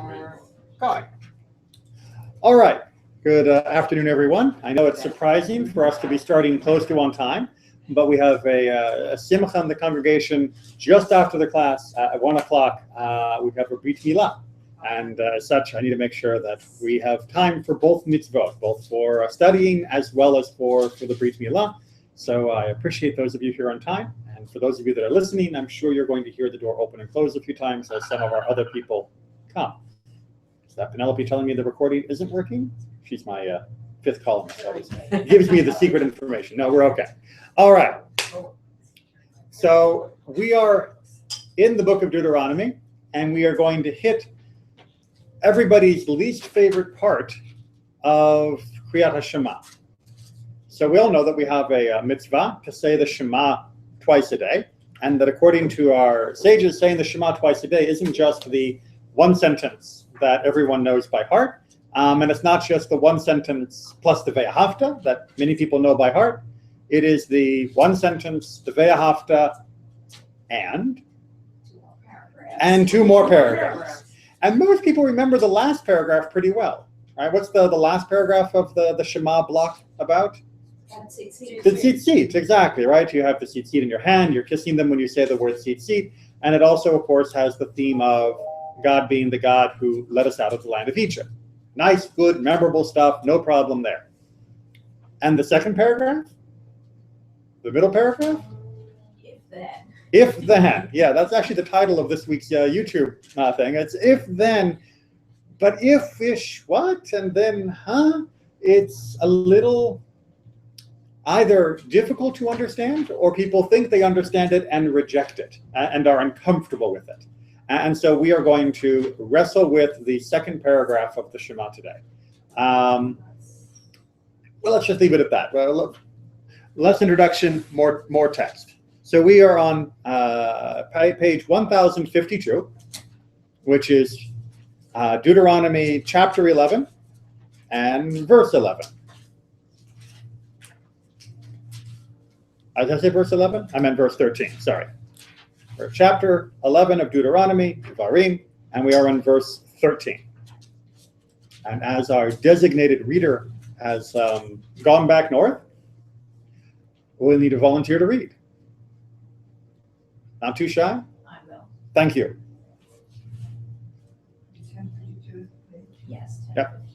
Hi. All right. Good afternoon, everyone. I know it's surprising for us to be starting close to on time, but we have a simcha in the congregation just after the class at 1 o'clock. We have a brit milah. And as such, I need to make sure that we have time for both mitzvot, both for studying as well as for the brit milah. So I appreciate those of you here on time. And for those of you that are listening, I'm sure you're going to hear the door open and close a few times as some of our other people come. Is that Penelope telling me the recording isn't working? She's my fifth columnist. Always gives me the secret information. No, we're okay. All right. So we are in the book of Deuteronomy, and we are going to hit everybody's least favorite part of Kriyat Shema. So we all know that we have a mitzvah to say the Shema twice a day, and that according to our sages, saying the Shema twice a day isn't just the one sentence that everyone knows by heart, and it's not just the one sentence plus the ve'ahavta that many people know by heart. It is the one sentence, the ve'ahavta, and two more paragraphs. And most people remember the last paragraph pretty well. Right? What's the last paragraph of the Shema block about? The tzitzit, exactly, right? You have the tzitzit in your hand, you're kissing them when you say the word tzitzit, and it also, of course, has the theme of God being the God who led us out of the land of Egypt. Nice, good, memorable stuff, no problem there. And the second paragraph? The middle paragraph? If then. If then. Yeah, that's actually the title of this week's YouTube thing. It's if then, but if-ish what? And then, huh? It's a little either difficult to understand, or people think they understand it and reject it and are uncomfortable with it. And so we are going to wrestle with the second paragraph of the Shema today. Well, let's just leave it at that. Well, less introduction, more text. So we are on page 1052, which is Deuteronomy chapter 11 and verse 11. Did I say verse 11? I meant verse 13, sorry. We're chapter 11 of Deuteronomy, Devarim, and we are on verse 13. And as our designated reader has gone back north, we'll need a volunteer to read. Not too shy? I will. Thank you. 1052. Yes, Yep. 1052.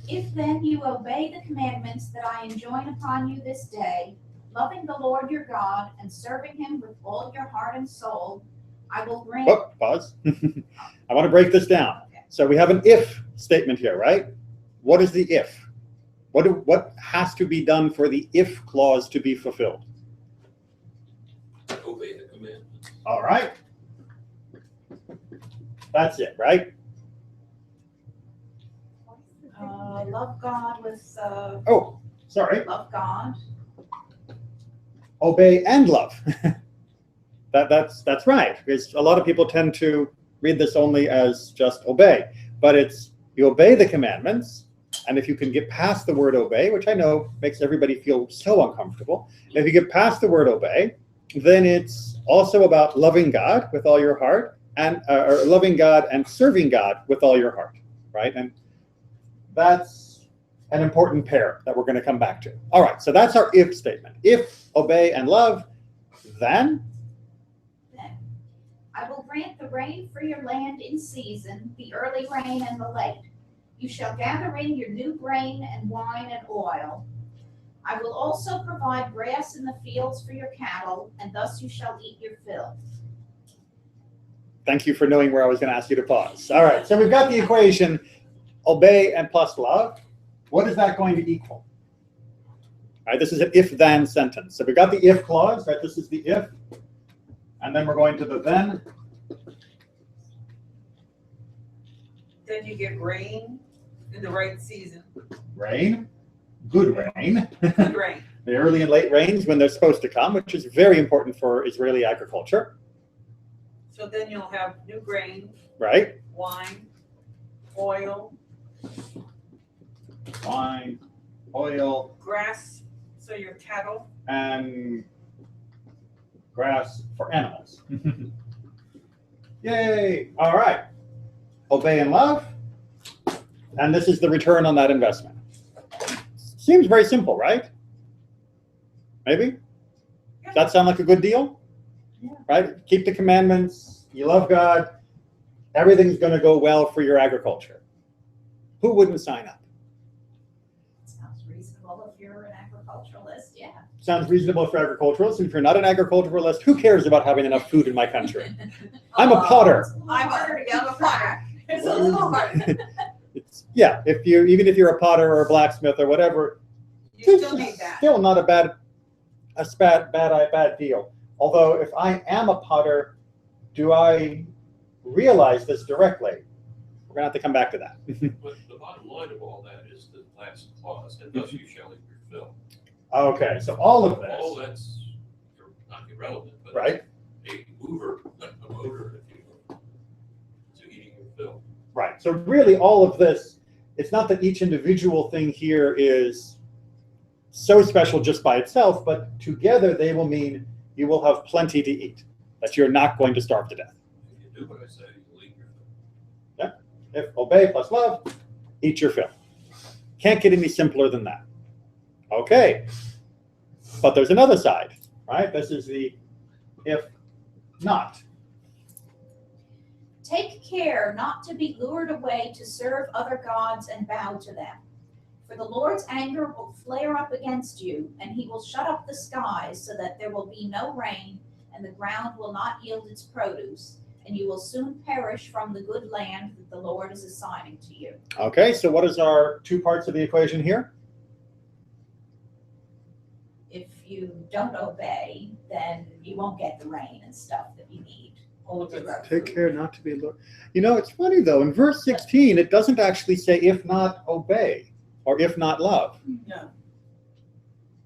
If then you obey the commandments that I enjoin upon you this day, loving the Lord your God and serving him with all your heart and soul, I will grant... Oh, pause. I want to break this down. Okay. So we have an if statement here, right? What is the if? What has to be done for the if clause to be fulfilled? Obey the commandments. All right. That's it, right? Love God with... Oh, sorry. Love God. Obey and love. That's right, because a lot of people tend to read this only as just obey, but it's you obey the commandments, and if you can get past the word obey, which I know makes everybody feel so uncomfortable, if you get past the word obey, then it's also about loving God with all your heart, and or loving God and serving God with all your heart, right? And that's an important pair that we're going to come back to. All right, so that's our if statement. If, obey, and love, then I will grant the rain for your land in season, the early rain and the late. You shall gather in your new grain and wine and oil. I will also provide grass in the fields for your cattle, and thus you shall eat your fill. Thank you for knowing where I was going to ask you to pause. All right, so we've got the equation, obey and plus love. What is that going to equal? All right, this is an if-then sentence. So we got the if clause, right? This is the if. And then we're going to the then. Then you get rain in the right season. Rain, good rain. Good rain. The early and late rains when they're supposed to come, which is very important for Israeli agriculture. So then you'll have new grain, Right? wine, oil, Wine, oil, grass, so your cattle. and grass for animals. Yay! All right. obey and love, and this is the return on that investment. Seems very simple, right? Maybe? Does that sound like a good deal? Yeah. Right? Keep the commandments, you love God, everything's going to go well for your agriculture. Who wouldn't sign up? Sounds reasonable if you're an agriculturalist, yeah. Sounds reasonable for agriculturalists. And if you're not an agriculturalist, who cares about having enough food in my country? I'm a potter. I'm a potter. It's a little hard. Yeah, even if you're a potter or a blacksmith or whatever, You still need that. still not a bad deal. Although if I am a potter, do I realize this directly? We're gonna have to come back to that. But the bottom line of all that is the last clause, and thus you shall eat your fill. Okay, so all of All this, that's not irrelevant, but right? a motor, if you will, to eating your fill. Right. So really all of this, it's not that each individual thing here is so special just by itself, but together they will mean you will have plenty to eat, that you're not going to starve to death. If you do what I say, you'll eat your fill. If obey plus love, eat your fill. Can't get any simpler than that. Okay. But there's another side, right? This is the if not. Take care not to be lured away to serve other gods and bow to them. For the Lord's anger will flare up against you, and he will shut up the skies so that there will be no rain, and the ground will not yield its produce, and you will soon perish from the good land that the Lord is assigning to you. Okay, so what is our two parts of the equation here? If you don't obey, then you won't get the rain and stuff that you need. All of it. Take care not to be lured. You know, it's funny though, in verse 16, it doesn't actually say if not obey or if not love. No.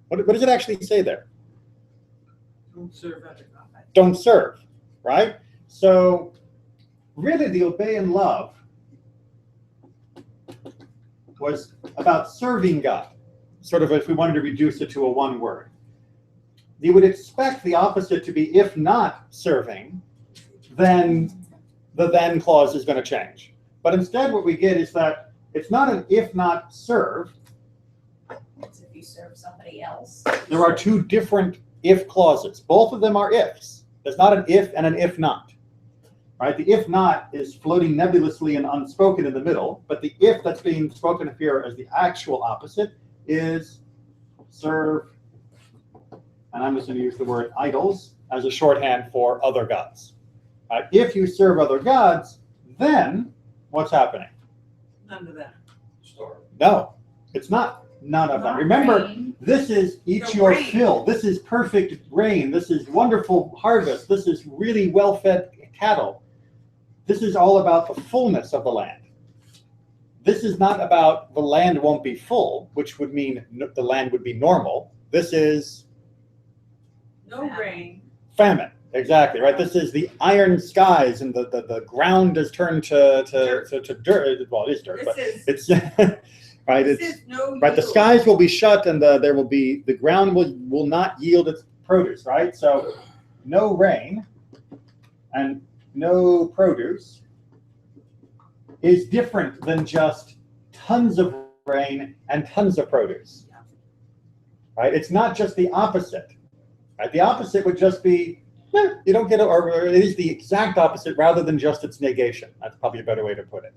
What does it actually say there? Don't serve other gods. Don't serve, right? So really the obey and love was about serving God, sort of if we wanted to reduce it to a one word. You would expect the opposite to be if not serving, then the then clause is going to change. But instead what we get is that it's not an if not serve. It's if you serve somebody else. There are two different if clauses. Both of them are ifs. There's not an if and an if not. Right? The if not is floating nebulously and unspoken in the middle, but the if that's being spoken of here as the actual opposite is serve, and I'm just going to use the word idols as a shorthand for other gods. If you serve other gods, then what's happening? None of that. Starve. No, it's not none of that. Not Remember, rain. this is eat The your rain. fill. This is perfect rain. This is wonderful harvest. This is really well-fed cattle. This is all about the fullness of the land. This is not about the land won't be full, which would mean the land would be normal. This is No rain. famine. Exactly, right? This is the iron skies and the ground is turned to dirt. Well, it is dirt, but This is, it's right. this It's is no right. The yield. skies will be shut, and the ground will not yield its produce. Right. So, no rain and no produce is different than just tons of rain and tons of produce. Right. It's not just the opposite. Right. The opposite would just be you don't get it, or it is the exact opposite rather than just its negation. That's probably a better way to put it.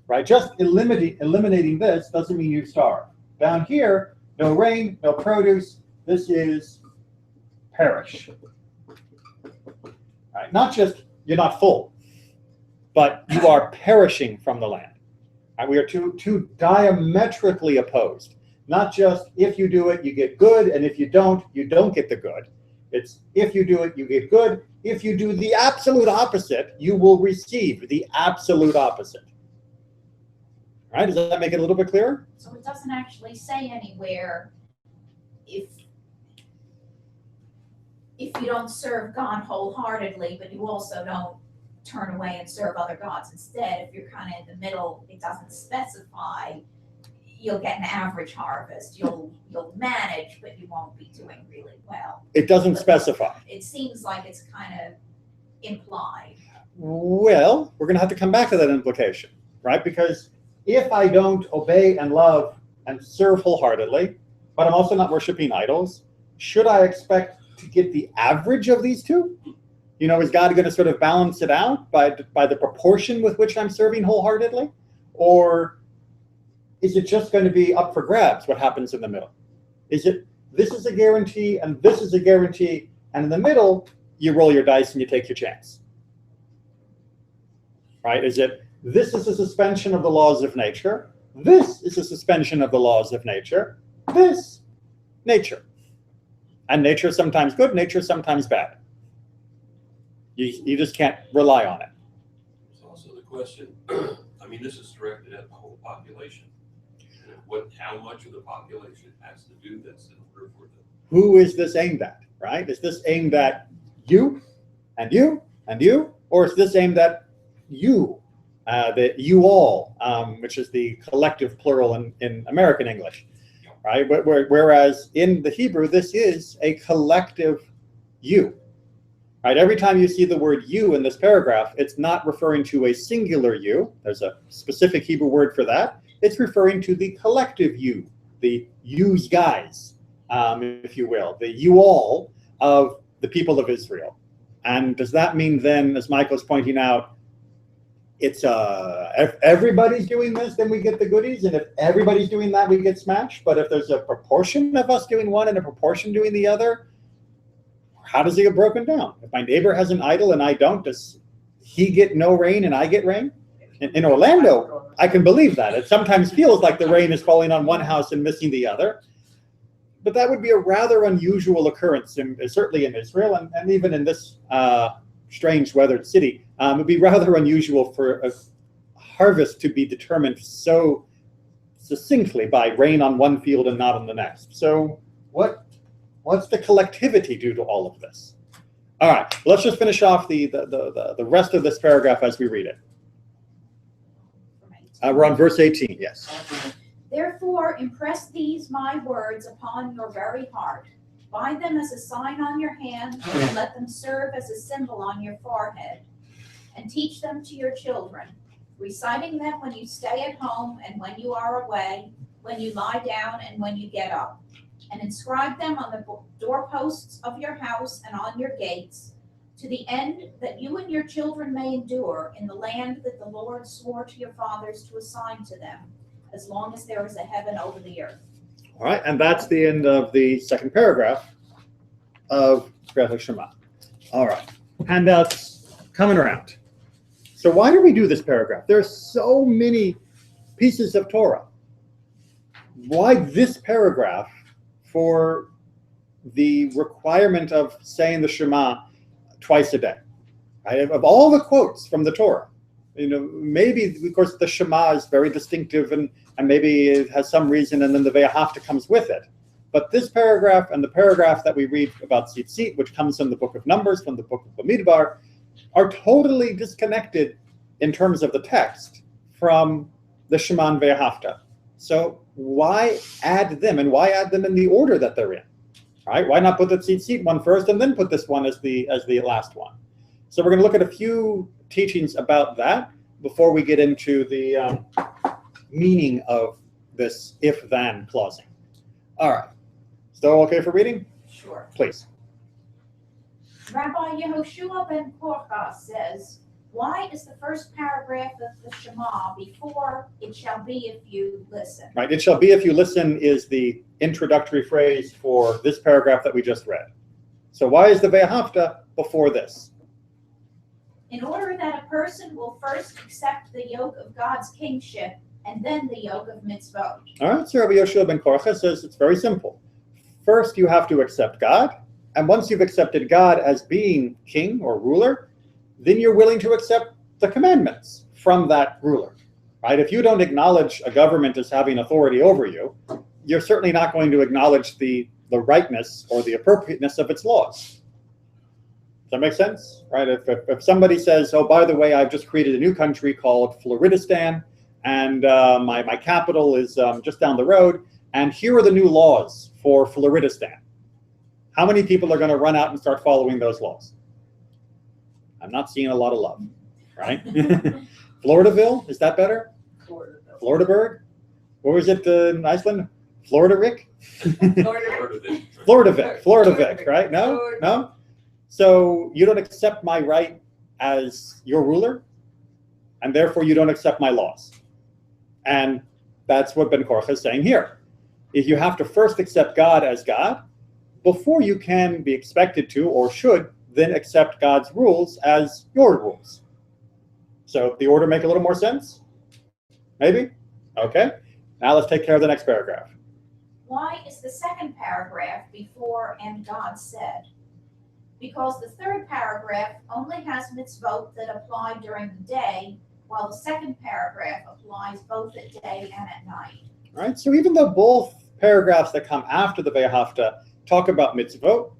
Right? Just eliminating this doesn't mean you starve. Down here, no rain, no produce. This is perish. Right? Not just you're not full, but you are perishing from the land. Right? We are two diametrically opposed. Not just if you do it, you get good, and if you don't get the good. It's if you do it, you get good. If you do the absolute opposite, you will receive the absolute opposite. All right? Does that make it a little bit clearer? So it doesn't actually say anywhere if you don't serve God wholeheartedly, but you also don't turn away and serve other gods instead. If you're kind of in the middle, it doesn't specify. You'll get an average harvest. You'll manage, but you won't be doing really well. It doesn't specify. It seems like it's kind of implied. Well, we're going to have to come back to that implication, right? Because if I don't obey and love and serve wholeheartedly, but I'm also not worshiping idols, should I expect to get the average of these two? You know, is God going to sort of balance it out by the proportion with which I'm serving wholeheartedly? Or is it just going to be up for grabs what happens in the middle? Is it this is a guarantee and this is a guarantee, and in the middle, you roll your dice and you take your chance? Right? Is it this is a suspension of the laws of nature, this is a suspension of the laws of nature, this, nature. And nature is sometimes good, nature is sometimes bad. You just can't rely on it. There's also the question, I mean, this is directed at the whole population. And how much of the population has to do this in order for them? Who is this aimed at, right? Is this aimed at you and you and you? Or is this aimed at you, the you all, which is the collective plural in American English, right? Whereas in the Hebrew, this is a collective you. Right, every time you see the word you in this paragraph, it's not referring to a singular you. There's a specific Hebrew word for that. It's referring to the collective you, the yous guys, if you will, the you all of the people of Israel. And does that mean then, as Michael's pointing out, it's if everybody's doing this, then we get the goodies, and if everybody's doing that, we get smashed? But if there's a proportion of us doing one and a proportion doing the other, how does it get broken down? If my neighbor has an idol and I don't, does he get no rain and I get rain? In Orlando, I can believe that. It sometimes feels like the rain is falling on one house and missing the other. But that would be a rather unusual occurrence, certainly in Israel, and even in this strange weathered city. It would be rather unusual for a harvest to be determined so succinctly by rain on one field and not on the next. So what's the collectivity do to all of this? All right, let's just finish off the rest of this paragraph as we read it. We're on verse 18, yes. Therefore, impress these my words upon your very heart. Bind them as a sign on your hand, and let them serve as a symbol on your forehead. And teach them to your children, reciting them when you stay at home and when you are away, when you lie down and when you get up. And inscribe them on the doorposts of your house and on your gates, to the end that you and your children may endure in the land that the Lord swore to your fathers to assign to them, as long as there is a heaven over the earth. All right, and that's the end of the second paragraph of Shema. All right, handouts coming around. So why do we do this paragraph? There are so many pieces of Torah. Why this paragraph for the requirement of saying the Shema twice a day? Right? Of all the quotes from the Torah, maybe, of course, the Shema is very distinctive and maybe it has some reason, and then the Ve'ahavta comes with it. But this paragraph and the paragraph that we read about Tzitzit, which comes from the book of Numbers, from the book of Bamidbar, are totally disconnected in terms of the text from the Shema and Ve'ahavta. So why add them, and why add them in the order that they're in? Right? Why not put the Tzitzit one first and then put this one as the last one? So we're going to look at a few teachings about that before we get into the meaning of this if-then clausing. All right. Still okay for reading? Sure. Please. Rabbi Yehoshua ben Korcha says, why is the first paragraph of the Shema before it shall be if you listen? Right. It shall be if you listen is the introductory phrase for this paragraph that we just read. So why is the Ve'ahavta before this? In order that a person will first accept the yoke of God's kingship and then the yoke of mitzvot. All right, so Rabbi Yehoshua ben Korcha says it's very simple. First, you have to accept God, and once you've accepted God as being king or ruler, then you're willing to accept the commandments from that ruler. Right? If you don't acknowledge a government as having authority over you, you're certainly not going to acknowledge the rightness or the appropriateness of its laws. Does that make sense? Right? If somebody says, oh, by the way, I've just created a new country called Floridistan, and my capital is just down the road, and here are the new laws for Floridistan. How many people are going to run out and start following those laws? I'm not seeing a lot of love. right? Floridaville, is that better? Floridaburg? What was it in Iceland? Florida Rick? Floridavic, right? No? So you don't accept my right as your ruler, and therefore you don't accept my laws. And that's what Ben Korcha is saying here. If you have to first accept God as God, before you can be expected to, or should, then accept God's rules as your rules. So the order make a little more sense? Maybe? Okay. Now let's take care of the next paragraph. Why is the second paragraph before "and God said"? Because the third paragraph only has mitzvot that apply during the day, while the second paragraph applies both at day and at night. Right? So even though both paragraphs that come after the Ve'ahavta talk about mitzvot,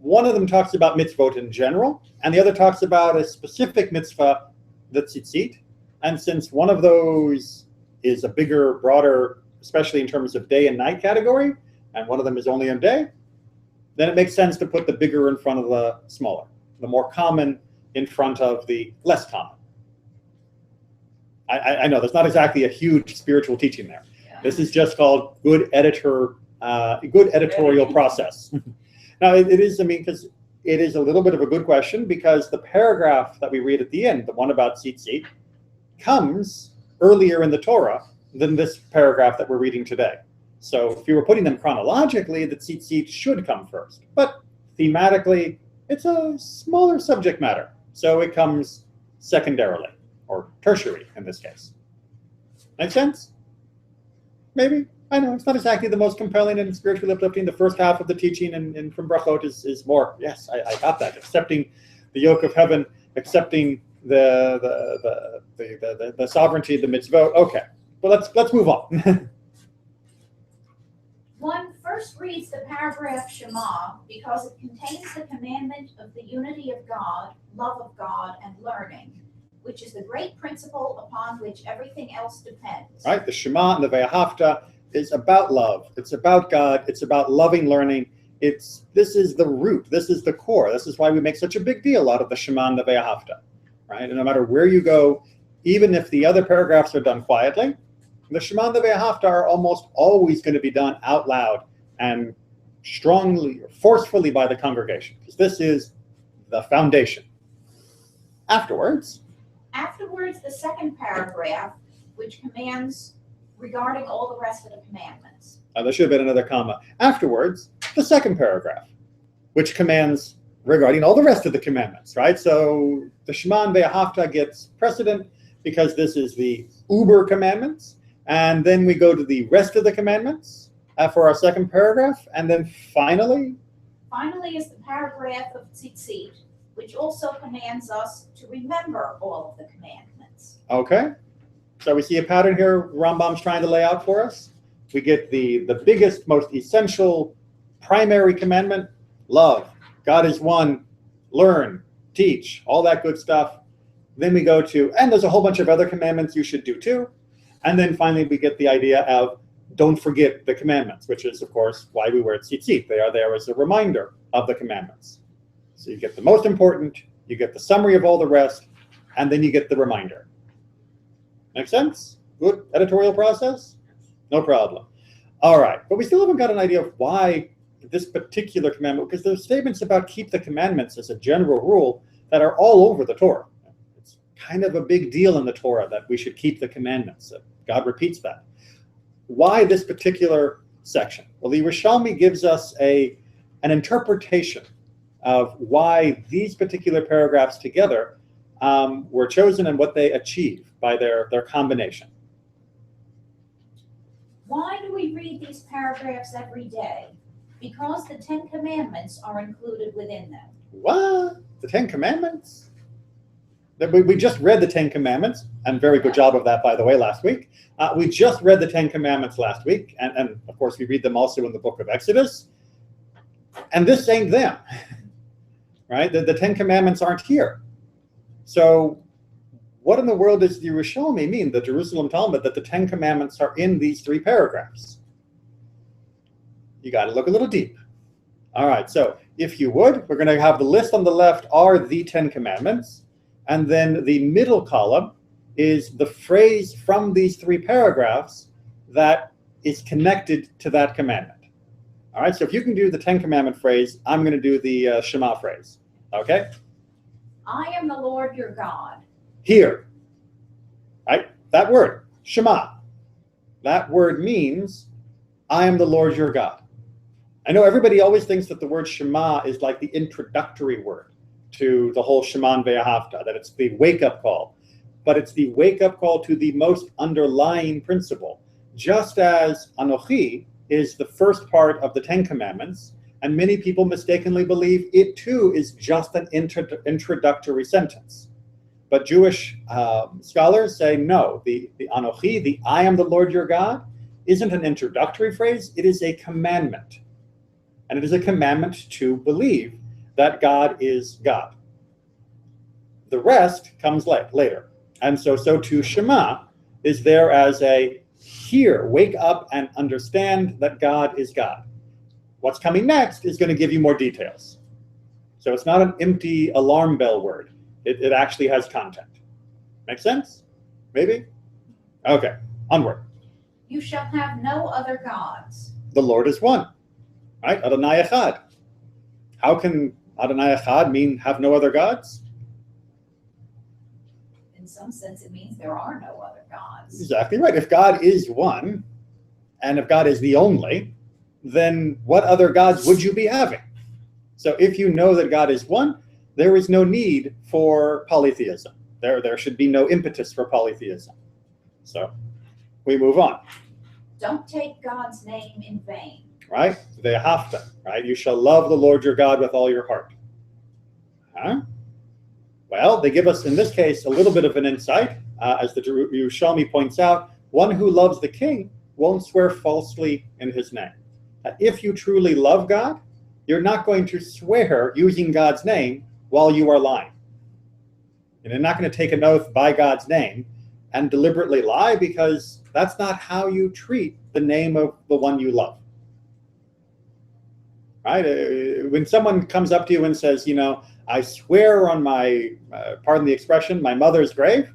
one of them talks about mitzvot in general, and the other talks about a specific mitzvah, the tzitzit. And since one of those is a bigger, broader, especially in terms of day and night category, and one of them is only on day, then it makes sense to put the bigger in front of the smaller, the more common in front of the less common. I know there's not exactly a huge spiritual teaching there. Yeah. This is just called good editorial process. Now it is, because it is a little bit of a good question, because the paragraph that we read at the end, the one about tzitzit, comes earlier in the Torah than this paragraph that we're reading today. So if you were putting them chronologically, the tzitzit should come first. But thematically, it's a smaller subject matter. So it comes secondarily, or tertiary in this case. Make sense? Maybe? I know, it's not exactly the most compelling and spiritually uplifting. The first half of the teaching and from Brachot is more, yes, I got that. Accepting the yoke of heaven, accepting the sovereignty of the mitzvot. Okay, but let's move on. One first reads the paragraph Shema because it contains the commandment of the unity of God, love of God, and learning, which is the great principle upon which everything else depends. Right, the Shema and the Ve'ahavta is about love. It's about God. It's about loving learning. This is the root. This is the core. This is why we make such a big deal out of the Shema and the Ve'ahavta. Right, and no matter where you go, even if the other paragraphs are done quietly, the Shema and the Ve'ahavta are almost always going to be done out loud and strongly, forcefully by the congregation, because this is the foundation. Afterwards, the second paragraph, which commands regarding all the rest of the commandments. There should have been another comma. Afterwards, the second paragraph, which commands regarding all the rest of the commandments, right? So the Shema and Ve'ahavta gets precedent because this is the uber commandments. And then we go to the rest of the commandments for our second paragraph. And then finally is the paragraph of tzitzit, which also commands us to remember all of the commandments. Okay. So we see a pattern here Rambam's trying to lay out for us. We get the biggest, most essential, primary commandment, love. God is one, learn, teach, all that good stuff. Then we go to, and there's a whole bunch of other commandments you should do too. And then finally we get the idea of don't forget the commandments, which is, of course, why we wear tzitzit. They are there as a reminder of the commandments. So you get the most important, you get the summary of all the rest, and then you get the reminder. Make sense? Good editorial process? No problem. All right, but we still haven't got an idea of why this particular commandment, because there's statements about keep the commandments as a general rule that are all over the Torah. It's kind of a big deal in the Torah that we should keep the commandments. God repeats that. Why this particular section? Well, the Yerushalmi gives us an interpretation of why these particular paragraphs together were chosen and what they achieve by their combination. Why do we read these paragraphs every day? Because the 10 Commandments are included within them. What? The 10 Commandments? We just read the 10 Commandments, and very good job of that, by the way, last week. We just read the 10 Commandments last week, and of course we read them also in the book of Exodus. And this ain't them, right? The 10 Commandments aren't here. So what in the world does the Yerushalmi mean, the Jerusalem Talmud, that the 10 Commandments are in these 3 paragraphs? You got to look a little deep. All right, so if you would, we're going to have the list on the left are the 10 Commandments, And then the middle column is the phrase from these 3 paragraphs that is connected to that commandment. All right, so if you can do the 10 commandment phrase, I'm going to do the Shema phrase. Okay? I am the Lord your God. Here. Right? That word, Shema. That word means, I am the Lord your God. I know everybody always thinks that the word Shema is like the introductory word to the whole Sheman Ve'ahavta, that it's the wake-up call. But it's the wake-up call to the most underlying principle. Just as Anochi is the first part of the 10 Commandments, and many people mistakenly believe it too is just an introductory sentence. But Jewish scholars say no, the Anochi, the I am the Lord your God, isn't an introductory phrase, it is a commandment. And it is a commandment to believe that God is God. The rest comes later. And so too Shema is there as a hear, wake up and understand that God is God. What's coming next is going to give you more details. So it's not an empty alarm bell word. It actually has content. Make sense? Maybe? Okay, onward. You shall have no other gods. The Lord is one, right? Adonai Echad. How can Adonai Echad mean have no other gods? In some sense, it means there are no other gods. Exactly right. If God is one, and if God is the only, then what other gods would you be having? So if you know that God is one, there is no need for polytheism. There should be no impetus for polytheism. So we move on. Don't take God's name in vain. Right? Ve'ahavta, right? You shall love the Lord your God with all your heart. Huh? Well, they give us, in this case, a little bit of an insight. As the Yerushalmi points out, one who loves the king won't swear falsely in his name. If you truly love God, you're not going to swear using God's name while you are lying. And you're not going to take an oath by God's name and deliberately lie, because that's not how you treat the name of the one you love. Right? When someone comes up to you and says, you know, I swear on my, pardon the expression, my mother's grave.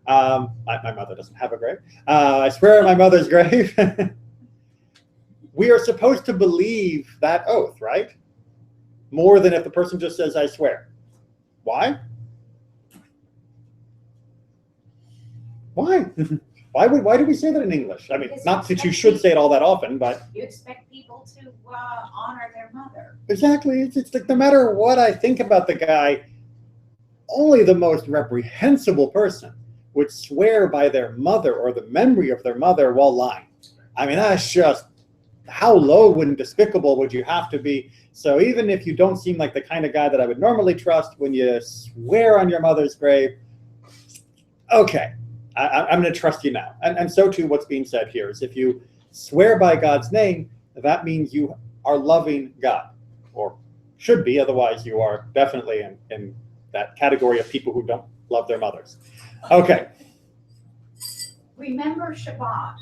My mother doesn't have a grave. I swear on my mother's grave. We are supposed to believe that oath, right? More than if the person just says, I swear. Why? Why? Why do we say that in English? I mean, not that you should say it all that often, but you expect people to honor their mother. Exactly. It's like no matter what I think about the guy, only the most reprehensible person would swear by their mother or the memory of their mother while lying. I mean, that's just, how low and despicable would you have to be? So even if you don't seem like the kind of guy that I would normally trust, when you swear on your mother's grave, okay, I'm going to trust you now. And so too what's being said here is if you swear by God's name, that means you are loving God, or should be, otherwise you are definitely in that category of people who don't love their mothers. Okay. Remember Shabbat.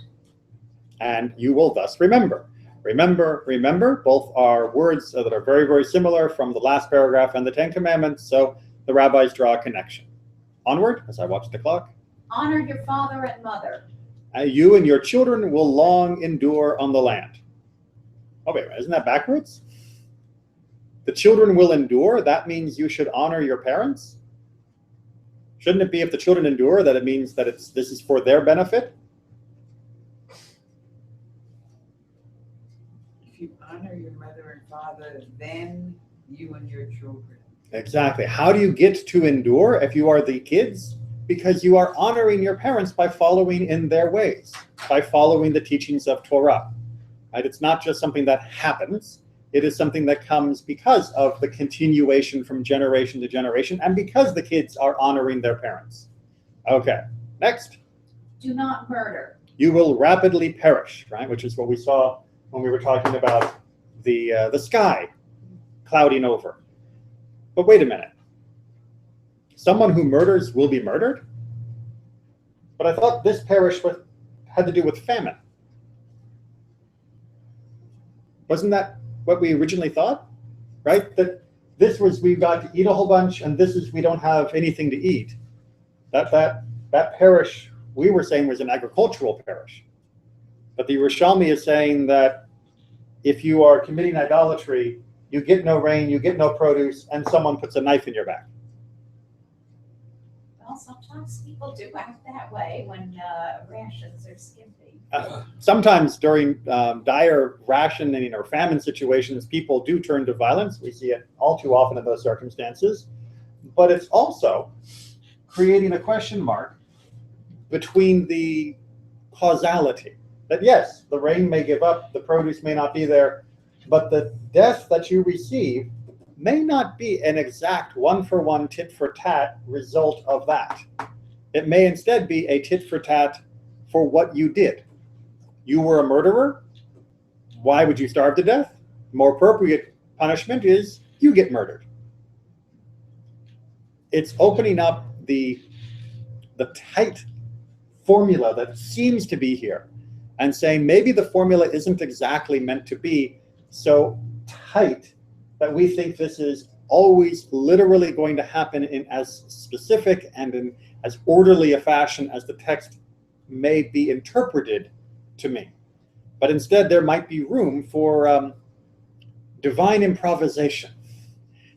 And you will thus remember. Remember, both are words that are very, very similar from the last paragraph and the 10 Commandments, so the rabbis draw a connection. Onward, as I watch the clock. Honor your father and mother. You and your children will long endure on the land. Oh, wait, isn't that backwards? The children will endure, that means you should honor your parents? Shouldn't it be if the children endure that it means that this is for their benefit? If you honor your mother and father, then you and your children. Exactly. How do you get to endure if you are the kids? Because you are honoring your parents by following in their ways, by following the teachings of Torah. Right? It's not just something that happens. It is something that comes because of the continuation from generation to generation, and because the kids are honoring their parents. Okay, next. Do not murder. You will rapidly perish, right? Which is what we saw when we were talking about the sky clouding over. But wait a minute. Someone who murders will be murdered? But I thought this perish had to do with famine. Wasn't that what we originally thought? Right? That this was we got to eat a whole bunch, and this is we don't have anything to eat. That parish we were saying was an agricultural parish. But the Yerushalmi is saying that if you are committing idolatry, you get no rain, you get no produce, and someone puts a knife in your back. Well, sometimes people do act that way when rations are skimpy. Sometimes during dire rationing or famine situations, people do turn to violence. We see it all too often in those circumstances. But it's also creating a question mark between the causality. That yes, the rain may give up, the produce may not be there, but the death that you receive may not be an exact one-for-one, tit-for-tat result of that. It may instead be a tit-for-tat for what you did. You were a murderer. Why would you starve to death? More appropriate punishment is you get murdered. It's opening up the tight formula that seems to be here and saying maybe the formula isn't exactly meant to be so tight that we think this is always literally going to happen in as specific and in as orderly a fashion as the text may be interpreted to me. But instead there might be room for divine improvisation.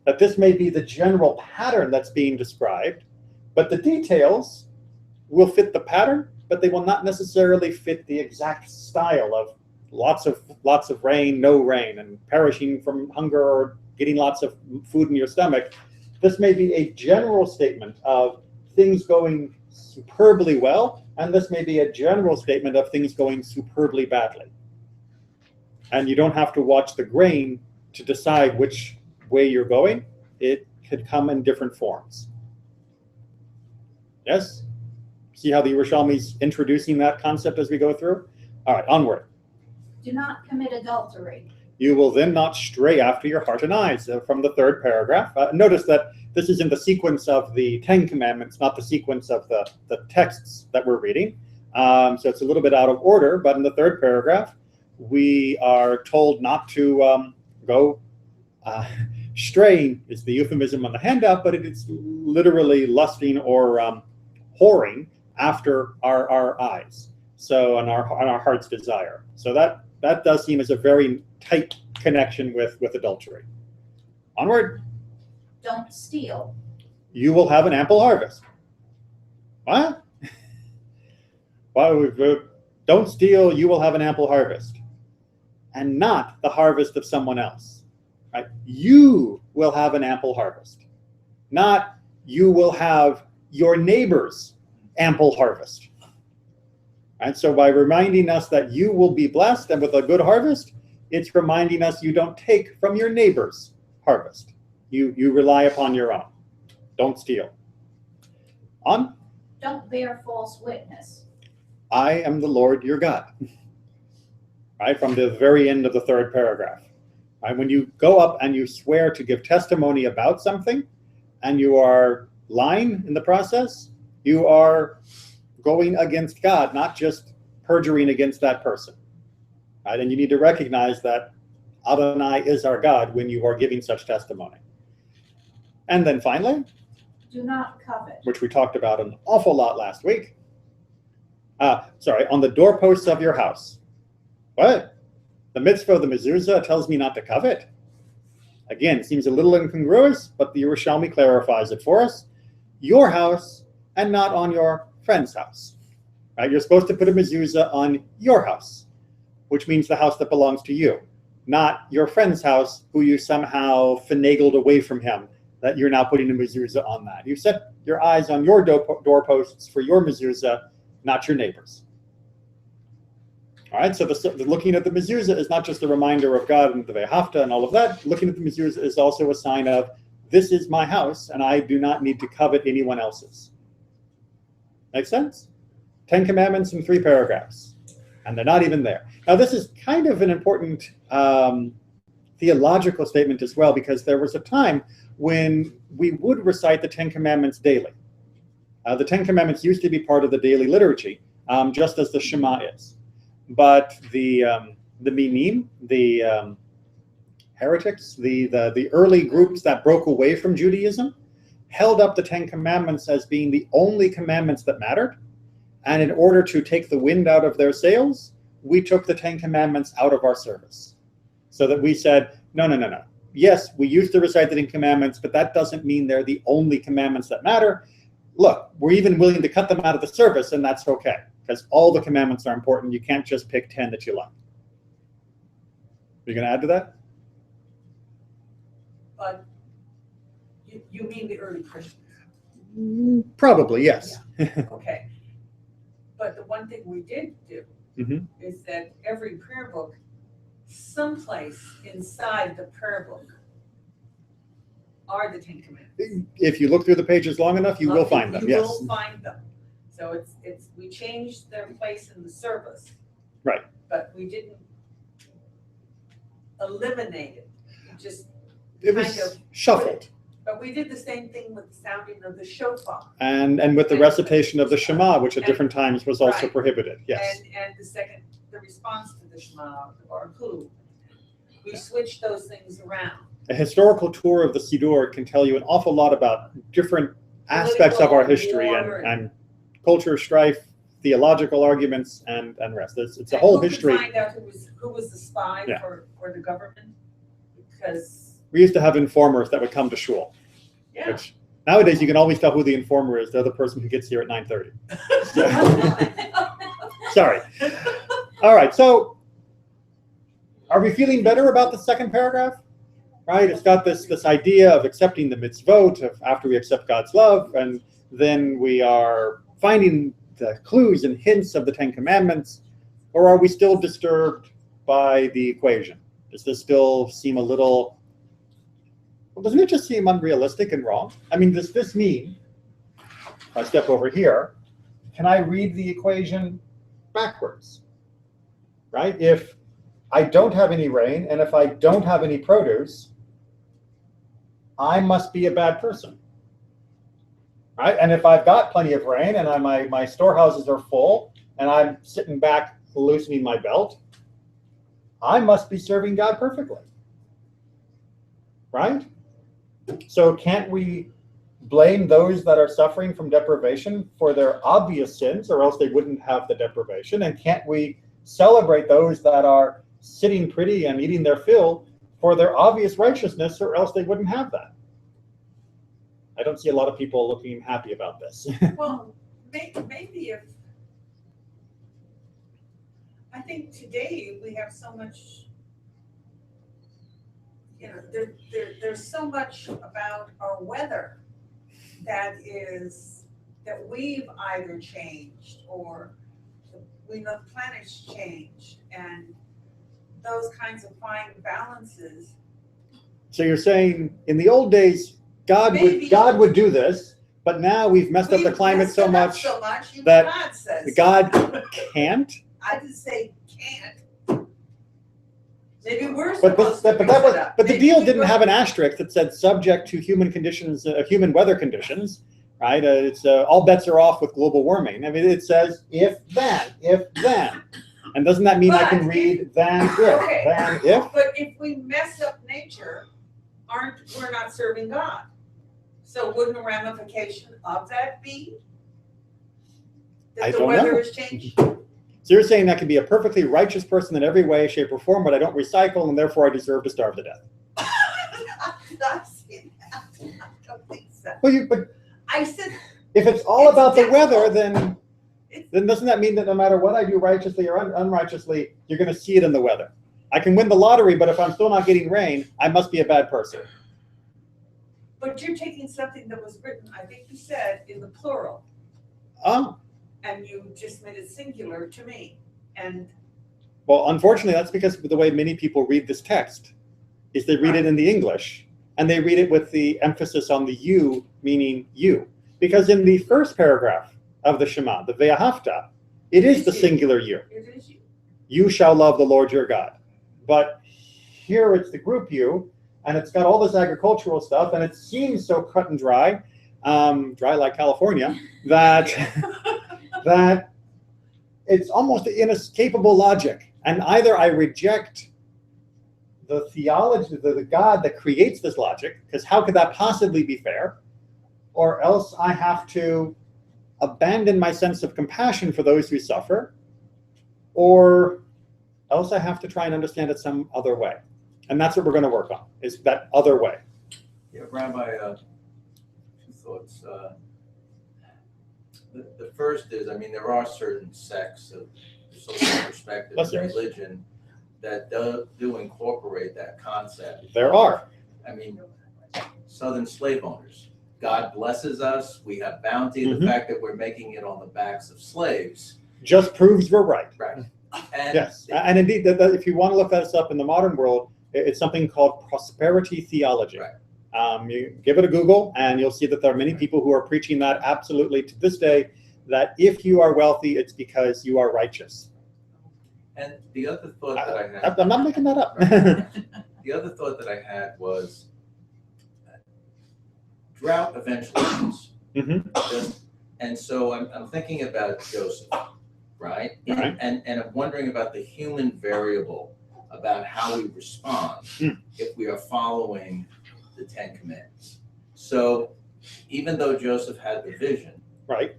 That this may be the general pattern that's being described, but the details will fit the pattern, but they will not necessarily fit the exact style of lots of rain, no rain, and perishing from hunger or getting lots of food in your stomach. This may be a general statement of things going superbly well, and this may be a general statement of things going superbly badly. And you don't have to watch the grain to decide which way you're going. It could come in different forms. Yes? See how the Yerushalmi is introducing that concept as we go through? All right, onward. Do not commit adultery. You will then not stray after your heart and eyes, from the third paragraph. Notice that this is in the sequence of the Ten Commandments, not the sequence of the texts that we're reading. So it's a little bit out of order, but in the third paragraph, we are told not to go straying is the euphemism on the handout, but it's literally lusting or whoring after our eyes, so on our heart's desire. So that does seem as a very tight connection with adultery. Onward. Don't steal. You will have an ample harvest. What? Don't steal, you will have an ample harvest. And not the harvest of someone else. Right? You will have an ample harvest. Not you will have your neighbor's ample harvest. And so by reminding us that you will be blessed and with a good harvest, it's reminding us you don't take from your neighbor's harvest. You rely upon your own. Don't steal. On. Don't bear false witness. I am the Lord your God. Right, from the very end of the third paragraph. Right, when you go up and you swear to give testimony about something, and you are lying in the process, you are going against God, not just perjuring against that person. Right, and you need to recognize that Adonai is our God when you are giving such testimony. And then finally, do not covet, which we talked about an awful lot last week. On the doorposts of your house. What? The mitzvah of the mezuzah tells me not to covet? Again, seems a little incongruous, but the Yerushalmi clarifies it for us. Your house and not on your friend's house. Right? You're supposed to put a mezuzah on your house, which means the house that belongs to you, not your friend's house who you somehow finagled away from him, that you're now putting a mezuzah on that. You set your eyes on your doorposts for your mezuzah, not your neighbor's. All right, so the looking at the mezuzah is not just a reminder of God and the Vehafta and all of that. Looking at the mezuzah is also a sign of, this is my house, and I do not need to covet anyone else's. Make sense? 10 commandments in 3 paragraphs, and they're not even there. Now, this is kind of an important theological statement as well, because there was a time when we would recite the 10 commandments daily. The 10 commandments used to be part of the daily liturgy, just as the Shema is. But the minim, the heretics, the early groups that broke away from Judaism, held up the Ten Commandments as being the only commandments that mattered. And in order to take the wind out of their sails, we took the Ten Commandments out of our service. So that we said, no. Yes, we used to recite the Ten Commandments, but that doesn't mean they're the only commandments that matter. Look, we're even willing to cut them out of the service, and that's okay, because all the commandments are important. You can't just pick 10 that you like. You're going to add to that? But you mean the early Christians? Probably, yes. Okay. But the one thing we did do is that every prayer book, someplace inside the prayer book, are the Ten Commandments. If you look through the pages long enough, you will find them. You Yes. will find them. So it's we changed their place in the service. Right. But we didn't eliminate it. It was shuffled. But we did the same thing with the sounding of the shofar. And with the recitation of the Shema, which at different times was also right. prohibited. Yes. And the response to the Shema or who. We switched those things around. A historical tour of the Siddur can tell you an awful lot about different aspects of our history and culture, strife, theological arguments, and rest. It's a whole history. Who could find out who was the spy for the government? Because we used to have informers that would come to shul. Yeah. Which nowadays you can always tell who the informer is. They're the person who gets here at 9:30. Sorry. All right. So, are we feeling better about the second paragraph? Right. It's got this idea of accepting the mitzvot after we accept God's love, and then we are finding the clues and hints of the Ten Commandments, or are we still disturbed by the equation? Does this still seem a little? Well, doesn't it just seem unrealistic and wrong? I mean, does this mean, if I step over here, can I read the equation backwards? Right? If I don't have any rain, and if I don't have any produce, I must be a bad person. Right? And if I've got plenty of rain, and my storehouses are full, and I'm sitting back loosening my belt, I must be serving God perfectly. Right? So can't we blame those that are suffering from deprivation for their obvious sins, or else they wouldn't have the deprivation? And can't we celebrate those that are sitting pretty and eating their fill for their obvious righteousness, or else they wouldn't have that? I don't see a lot of people looking happy about this. Well, maybe if I think today we have so much, there's so much about our weather that we've either changed or we know the planet's changed, and those kinds of fine balances. So you're saying in the old days, God would do this, but now we've messed up the climate so much that God can't. I didn't say can't. Maybe we're But the deal didn't have an ask. asterisk that said subject to human conditions, human weather conditions, right? It's all bets are off with global warming. I mean, it says if then, and doesn't that mean I can read then if? But if we mess up nature, we're not serving God? So wouldn't a ramification of that be that the weather has changed? So you're saying that can be a perfectly righteous person in every way, shape, or form, but I don't recycle, and therefore I deserve to starve to death. I'm not saying that. I don't think so. But I said if it's all about the weather, difficult. then doesn't that mean that no matter what I do righteously or unrighteously, you're going to see it in the weather? I can win the lottery, but if I'm still not getting rain, I must be a bad person. But you're taking something that was written, I think you said, in the plural. Oh. And you just made it singular to me. And well, unfortunately, that's because of the way many people read this text, is they read it in the English, and they read it with the emphasis on the you, meaning you. Because in the first paragraph of the Shema, the Ve'ahavta, it is the singular you. It is you. You shall love the Lord your God. But here it's the group you, and it's got all this agricultural stuff, and it seems so cut and dry like California, that that it's almost inescapable logic. And either I reject the theology, the God that creates this logic, because how could that possibly be fair? Or else I have to abandon my sense of compassion for those who suffer, or else I have to try and understand it some other way. And that's what we're going to work on, is that other way. Yeah, Rabbi, two thoughts. The first is, I mean, there are certain sects of social perspective Yes, and yes. religion that do incorporate that concept. There are. I mean, Southern slave owners. God blesses us. We have bounty. Mhm. The fact that we're making it on the backs of slaves. Just proves we're right. Right. And Yes, and indeed, if you want to look this up in the modern world, it's something called prosperity theology. Right. You give it a Google, and you'll see that there are many people who are preaching that absolutely to this day, that if you are wealthy, it's because you are righteous. And the other thought that I had. I'm not making that up. The other thought that I had was drought eventually comes. Mhm. And so I'm thinking about Joseph, right? Right. And I'm wondering about the human variable, about how we respond if we are following the Ten Commandments. So even though Joseph had the vision, Right.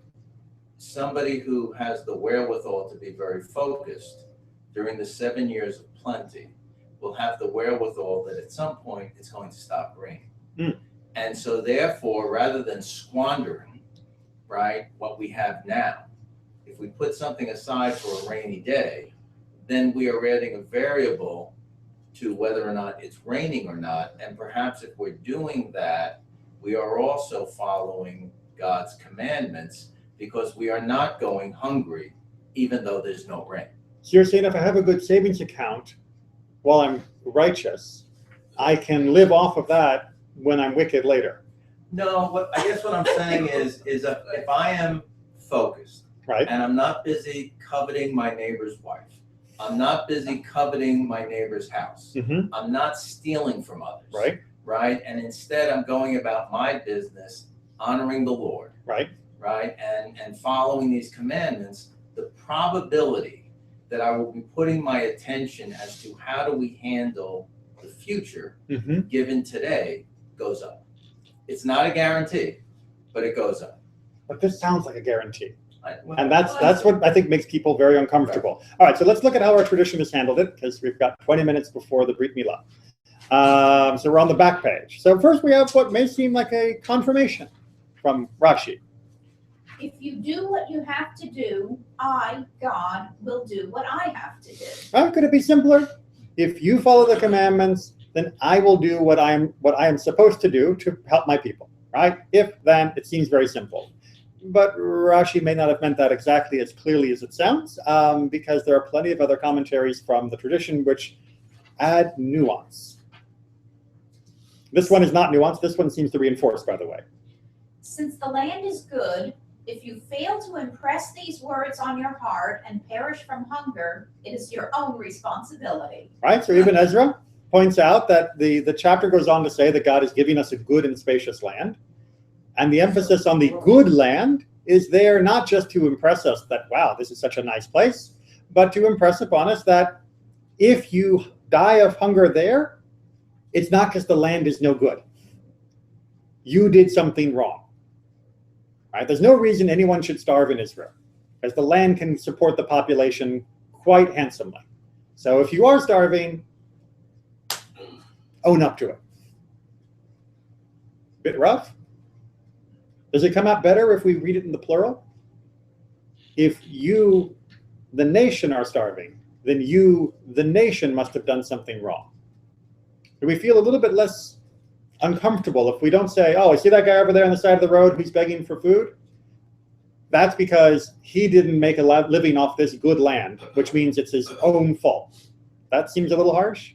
somebody who has the wherewithal to be very focused during the 7 years of plenty will have the wherewithal that at some point it's going to stop raining. And so therefore, rather than squandering, right, what we have now, if we put something aside for a rainy day, then we are adding a variable to whether or not it's raining or not. And perhaps if we're doing that, we are also following God's commandments, because we are not going hungry, even though there's no rain. So you're saying if I have a good savings account while I'm righteous, I can live off of that when I'm wicked later. No, I guess what I'm saying is if I am focused, Right. and I'm not busy coveting my neighbor's wife, I'm not busy coveting my neighbor's house, Mhm. I'm not stealing from others, Right. right? And instead I'm going about my business, honoring the Lord, Right. right? And following these commandments, the probability that I will be putting my attention as to how do we handle the future Mhm. given today goes up. It's not a guarantee, but it goes up. But this sounds like a guarantee. Well, And that's what I think makes people very uncomfortable. All right, so let's look at how our tradition has handled it, because we've got 20 minutes before the Brit Milah. So we're on the back page. So first we have what may seem like a confirmation from Rashi. If you do what you have to do, I, God, will do what I have to do. Well, could it be simpler? If you follow the commandments, then I will do what I am supposed to do to help my people. Right? If then, it seems very simple. But Rashi may not have meant that exactly as clearly as it sounds, because there are plenty of other commentaries from the tradition which add nuance. This one is not nuanced. This one seems to reinforce, by the way. Since the land is good, if you fail to impress these words on your heart and perish from hunger, it is your own responsibility. Right? So even Ezra points out that the chapter goes on to say that God is giving us a good and spacious land. And the emphasis on the good land is there not just to impress us that, wow, this is such a nice place, but to impress upon us that if you die of hunger there, it's not because the land is no good. You did something wrong. Right? There's no reason anyone should starve in Israel, because the land can support the population quite handsomely. So if you are starving, own up to it. Bit rough? Does it come out better if we read it in the plural? If you, the nation, are starving, then you, the nation, must have done something wrong. Do we feel a little bit less uncomfortable if we don't say, oh, I see that guy over there on the side of the road who's begging for food? That's because he didn't make a living off this good land, which means it's his own fault. That seems a little harsh.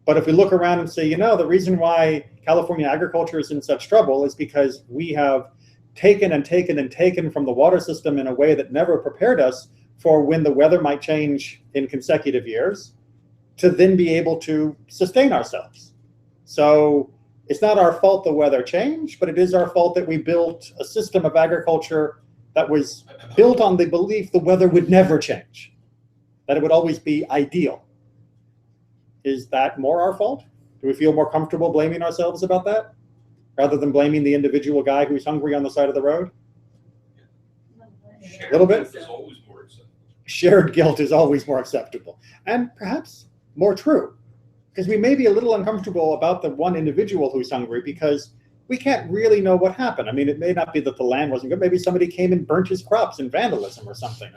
But if we look around and say, the reason why California agriculture is in such trouble is because we have taken and taken and taken from the water system in a way that never prepared us for when the weather might change in consecutive years, to then be able to sustain ourselves. So it's not our fault the weather changed, but it is our fault that we built a system of agriculture that was built on the belief the weather would never change, that it would always be ideal. Is that more our fault? Do we feel more comfortable blaming ourselves about that rather than blaming the individual guy who's hungry on the side of the road? Shared Little bit. guilt is always more acceptable. Shared guilt is always more acceptable and perhaps more true, because we may be a little uncomfortable about the one individual who's hungry because we can't really know what happened. I mean, it may not be that the land wasn't good. Maybe somebody came and burnt his crops in vandalism or something.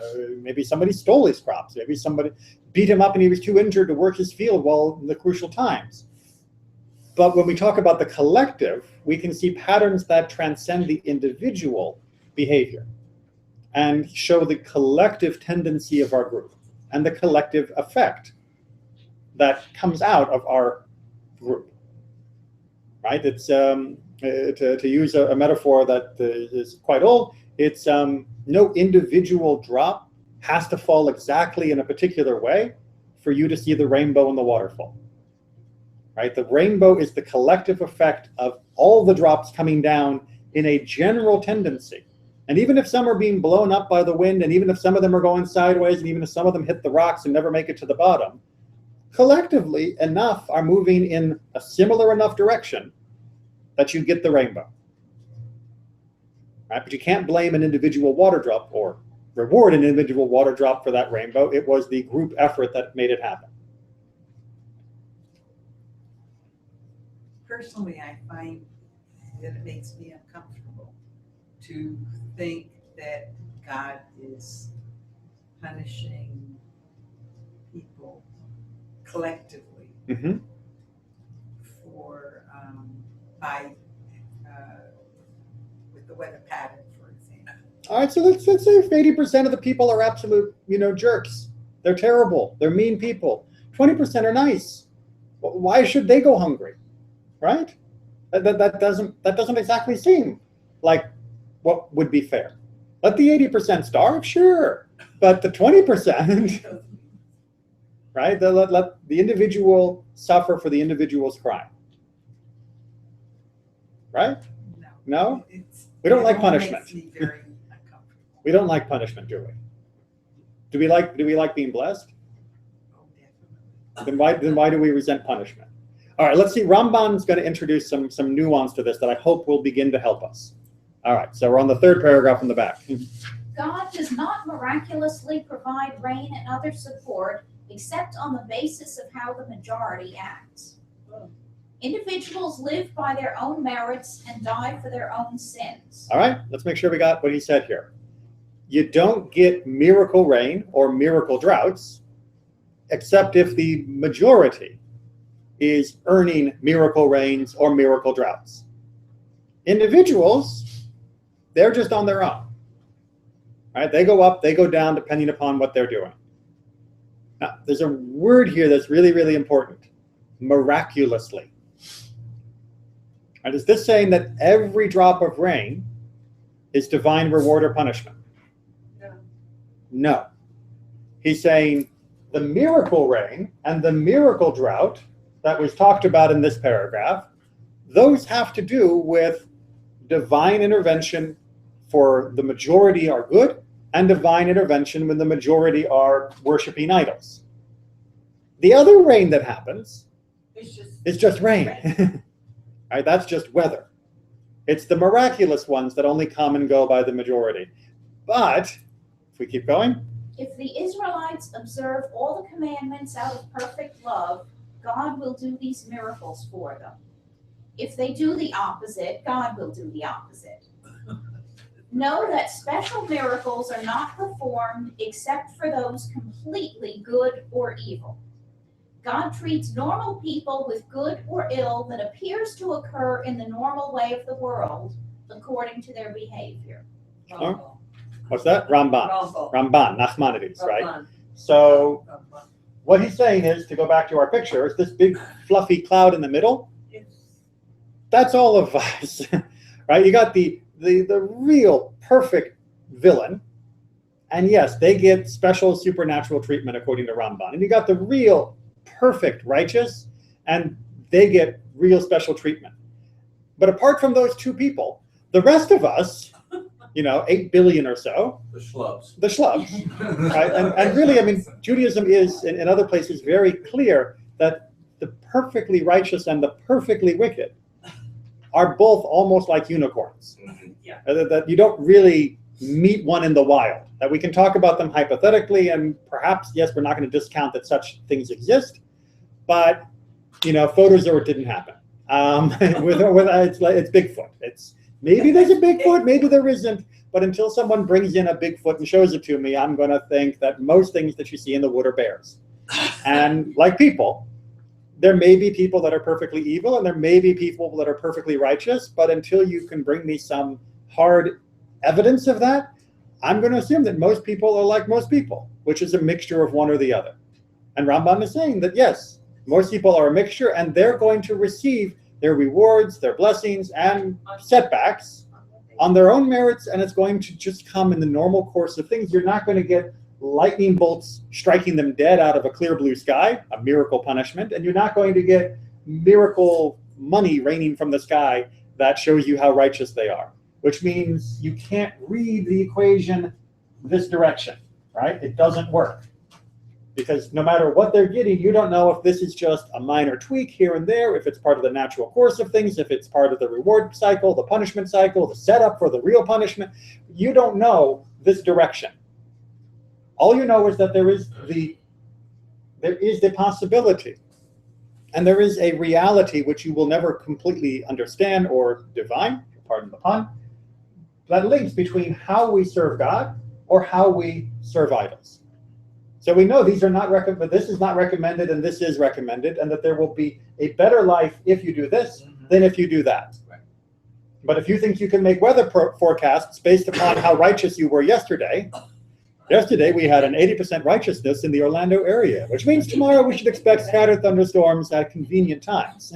Maybe somebody stole his crops. Maybe somebody beat him up and he was too injured to work his field while in the crucial times. But when we talk about the collective, we can see patterns that transcend the individual behavior and show the collective tendency of our group and the collective effect that comes out of our group. Right? It's to use a metaphor that is quite old. It's no individual drop has to fall exactly in a particular way for you to see the rainbow in the waterfall. Right? The rainbow is the collective effect of all the drops coming down in a general tendency. And even if some are being blown up by the wind, and even if some of them are going sideways, and even if some of them hit the rocks and never make it to the bottom, collectively enough are moving in a similar enough direction that you get the rainbow. Right? But you can't blame an individual water drop or reward an individual water drop for that rainbow. It was the group effort that made it happen. Personally, I find that it makes me uncomfortable to think that God is punishing people collectively for with the weather pattern, for example. All right, so let's say if 80% of the people are absolute, jerks. They're terrible. They're mean people. 20% are nice. Why should they go hungry? Right? That doesn't exactly seem like what would be fair. Let the 80% starve, sure, but the 20%, right? Let the individual suffer for the individual's crime. Right? No? We don't like punishment. Makes me very uncomfortable. We don't like punishment, do we? Do we like being blessed? Oh, definitely. Then why do we resent punishment? All right, let's see. Ramban's going to introduce some nuance to this that I hope will begin to help us. All right, so we're on the third paragraph from the back. God does not miraculously provide rain and other support except on the basis of how the majority acts. Individuals live by their own merits and die for their own sins. All right, let's make sure we got what he said here. You don't get miracle rain or miracle droughts except if the majority is earning miracle rains or miracle droughts. Individuals, they're just on their own. Right? They go up, they go down, depending upon what they're doing. Now, there's a word here that's really, really important. Miraculously. Right? Is this saying that every drop of rain is divine reward or punishment? No. He's saying the miracle rain and the miracle drought that was talked about in this paragraph, those have to do with divine intervention for the majority are good and divine intervention when the majority are worshiping idols. The other rain that happens is just rain. Right? That's just weather. It's the miraculous ones that only come and go by the majority. But, if we keep going. If the Israelites observe all the commandments out of perfect love, God will do these miracles for them. If they do the opposite, God will do the opposite. Know that special miracles are not performed except for those completely good or evil. God treats normal people with good or ill that appears to occur in the normal way of the world according to their behavior. Oh, what's that? Ramban, Nachmanides, right? So what he's saying is, to go back to our picture, it's this big fluffy cloud in the middle. That's all of us, right? You got the real perfect villain, and yes, they get special supernatural treatment according to Ramban. And you got the real perfect righteous, and they get real special treatment. But apart from those two people, the rest of us, 8 billion or so. The schlubs. Right? And really, Judaism is, in other places, very clear that the perfectly righteous and the perfectly wicked are both almost like unicorns. Yeah. That you don't really meet one in the wild. That we can talk about them hypothetically, and perhaps, yes, we're not going to discount that such things exist, but photos or it didn't happen. It's Bigfoot. It's maybe there's a Bigfoot, maybe there isn't. But until someone brings in a Bigfoot and shows it to me, I'm going to think that most things that you see in the wood are bears. And like people, there may be people that are perfectly evil, and there may be people that are perfectly righteous. But until you can bring me some hard evidence of that, I'm going to assume that most people are like most people, which is a mixture of one or the other. And Rambam is saying that, yes, most people are a mixture, and they're going to receive their rewards, their blessings, and setbacks on their own merits, and it's going to just come in the normal course of things. You're not going to get lightning bolts striking them dead out of a clear blue sky, a miracle punishment, and you're not going to get miracle money raining from the sky that shows you how righteous they are, which means you can't read the equation this direction, right? It doesn't work. Because no matter what they're getting, you don't know if this is just a minor tweak here and there, if it's part of the natural course of things, if it's part of the reward cycle, the punishment cycle, the setup for the real punishment. You don't know this direction. All you know is that there is the possibility, and there is a reality which you will never completely understand or divine, pardon the pun, that links between how we serve God or how we serve idols. So we know these are not this is not recommended and this is recommended, and that there will be a better life if you do this than if you do that. Right. But if you think you can make weather forecasts based upon how righteous you were yesterday we had an 80% righteousness in the Orlando area, which means tomorrow we should expect scattered thunderstorms at convenient times.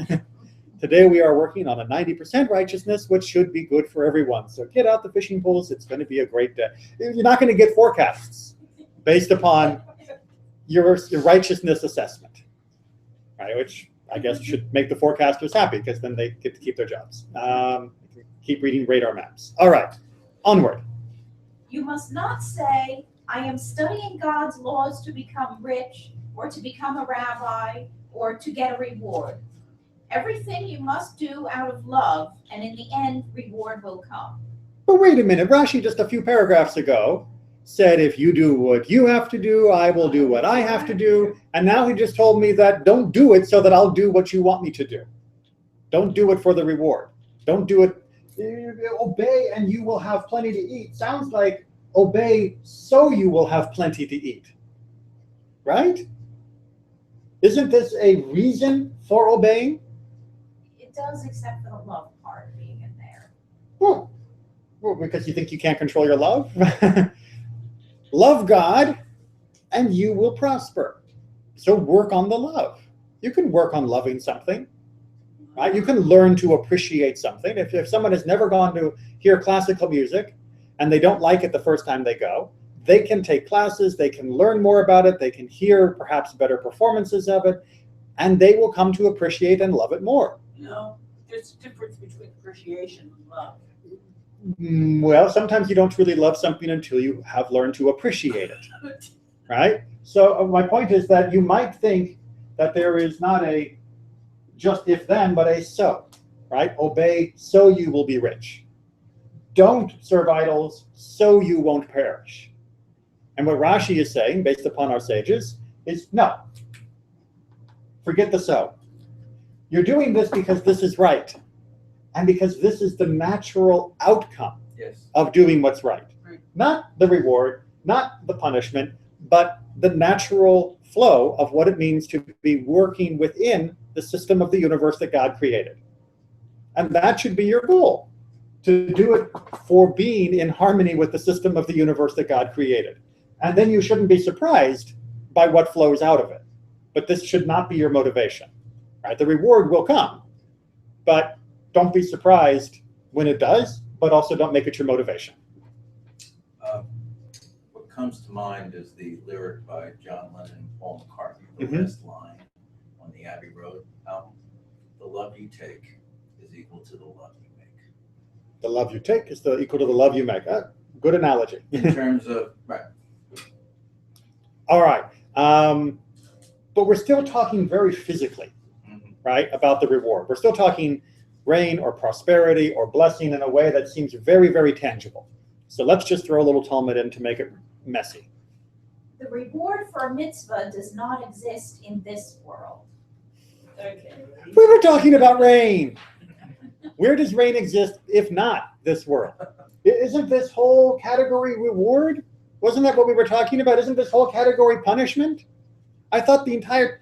Today we are working on a 90% righteousness, which should be good for everyone. So get out the fishing poles. It's going to be a great day. You're not going to get forecasts based upon your righteousness assessment, right? Which I guess should make the forecasters happy, because then they get to keep their jobs. Keep reading radar maps. All right, onward. You must not say, I am studying God's laws to become rich, or to become a rabbi, or to get a reward. Everything you must do out of love, and in the end, reward will come. But wait a minute, Rashi just a few paragraphs ago said, if you do what you have to do, I will do what I have to do. And now he just told me that don't do it so that I'll do what you want me to do. Don't do it for the reward. Don't do it. Obey and you will have plenty to eat. Sounds like obey so you will have plenty to eat. Right? Isn't this a reason for obeying? It does, except for the love part being in there. Well, because you think you can't control your love? Love God and you will prosper. So work on the love. You can work on loving something, right? You can learn to appreciate something. If someone has never gone to hear classical music and they don't like it the first time they go, they can take classes, they can learn more about it, they can hear perhaps better performances of it, and they will come to appreciate and love it more. No, there's a difference between appreciation and love. Well, sometimes you don't truly love something until you have learned to appreciate it, right? So my point is that you might think that there is not a just if then, but a so, right? Obey so you will be rich. Don't serve idols so you won't perish. And what Rashi is saying, based upon our sages, is no. Forget the so. You're doing this because this is right. And because this is the natural outcome of doing what's right. Not the reward, not the punishment, but the natural flow of what it means to be working within the system of the universe that God created. And that should be your goal, to do it for being in harmony with the system of the universe that God created. And then you shouldn't be surprised by what flows out of it. But this should not be your motivation, right? The reward will come, but don't be surprised when it does, but also don't make it your motivation. What comes to mind is the lyric by John Lennon and Paul McCartney, the last line on the Abbey Road album. The love you take is equal to the love you make. The love you take is equal to the love you make. Good analogy. In terms of, right. All right. But we're still talking very physically. right, about the reward. We're still talking rain or prosperity or blessing in a way that seems very, very tangible. So let's just throw a little Talmud in to make it messy. The reward for a mitzvah does not exist in this world. Okay. We were talking about rain. Where does rain exist if not this world? Isn't this whole category reward? Wasn't that what we were talking about? Isn't this whole category punishment? I thought the entire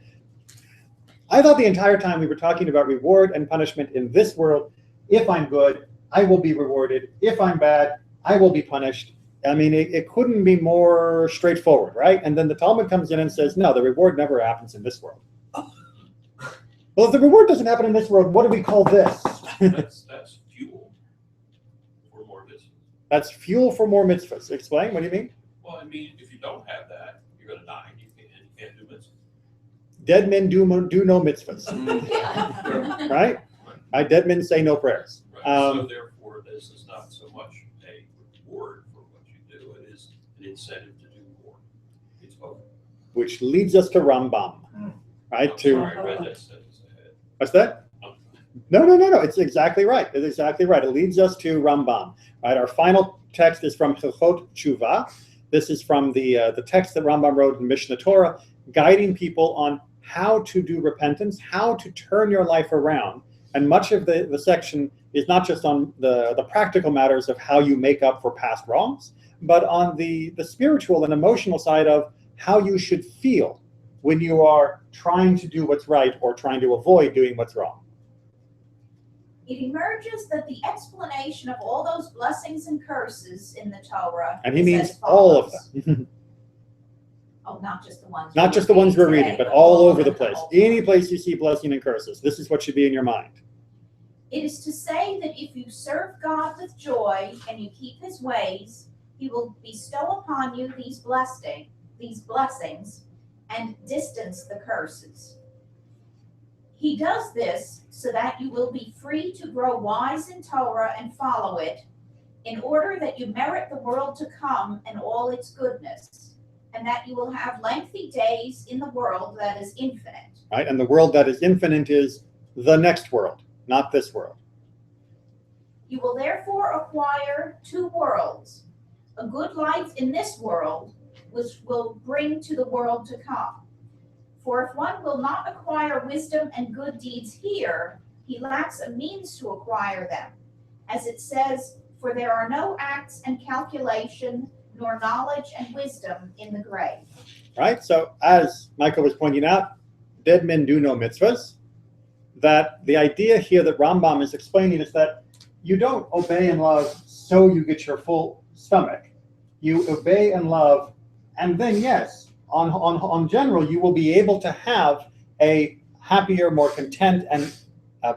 time we were talking about reward and punishment in this world. If I'm good, I will be rewarded. If I'm bad, I will be punished. I mean, it couldn't be more straightforward, right? And then the Talmud comes in and says, no, the reward never happens in this world. Well, if the reward doesn't happen in this world, what do we call this? That's fuel for more mitzvahs. That's fuel for more mitzvahs. Explain, what do you mean? Well, I mean, if you don't have that, you're going to die. You can't do mitzvahs. Dead men do no mitzvahs, Yeah. right? Dead men say no prayers. Right. So therefore, this is not so much a reward for what you do. It is an incentive to do more. It's both. Which leads us to Rambam, right? Sorry, I read that sentence ahead. What's that? No. It's exactly right. It's exactly right. It leads us to Rambam. Right. Our final text is from Hilchot Tshuva. This is from the text that Rambam wrote in Mishnah Torah, guiding people on how to do repentance, how to turn your life around. And much of the section is not just on the practical matters of how you make up for past wrongs, but on the spiritual and emotional side of how you should feel when you are trying to do what's right or trying to avoid doing what's wrong. It emerges that the explanation of all those blessings and curses in the Torah And he is means as all of follows. them. Oh, not just the ones. Not just the ones we're reading, today, but all over the of place. them. Any place you see blessing and curses, this is what should be in your mind. It is to say that if you serve God with joy and you keep his ways, he will bestow upon you these blessings and distance the curses. He does this so that you will be free to grow wise in Torah and follow it, in order that you merit the world to come and all its goodness, and that you will have lengthy days in the world that is infinite. Right? And the world that is infinite is the next world, not this world. You will therefore acquire two worlds, a good life in this world, which will bring to the world to come. For if one will not acquire wisdom and good deeds here, he lacks a means to acquire them. As it says, for there are no acts and calculation, nor knowledge and wisdom in the grave. Right? So as Michael was pointing out, dead men do no mitzvahs. That the idea here that Rambam is explaining is that you don't obey and love so you get your full stomach. You obey and love, and then yes, on general, you will be able to have a happier, more content, and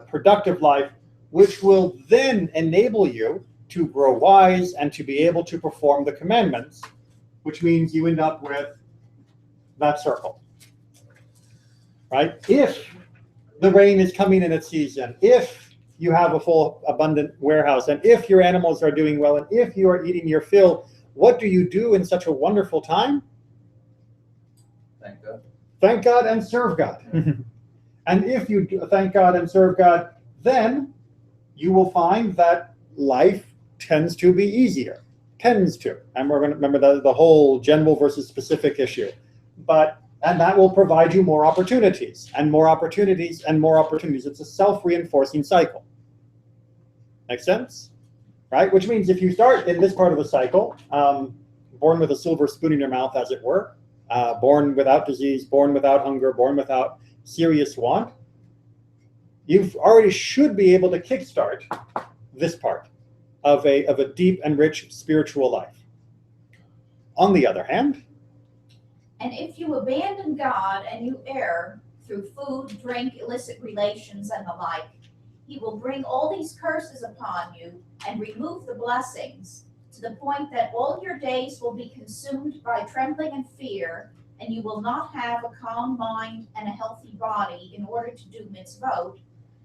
productive life, which will then enable you to grow wise and to be able to perform the commandments, which means you end up with that circle, right? If the rain is coming in its season, if you have a full, abundant warehouse, and if your animals are doing well, and if you are eating your fill, what do you do in such a wonderful time? Thank God. Thank God and serve God. And if you thank God and serve God, then you will find that life tends to be easier. Tends to. And we're going to remember the whole general versus specific issue. And that will provide you more opportunities and more opportunities and more opportunities. It's a self-reinforcing cycle. Make sense? Right? Which means if you start in this part of the cycle, born with a silver spoon in your mouth, as it were, born without disease, born without hunger, born without serious want, you already should be able to kickstart this part of a deep and rich spiritual life. On the other hand, And if you abandon God and you err through food, drink, illicit relations, and the like, he will bring all these curses upon you and remove the blessings, to the point that all your days will be consumed by trembling and fear, and you will not have a calm mind and a healthy body in order to do mitzvot,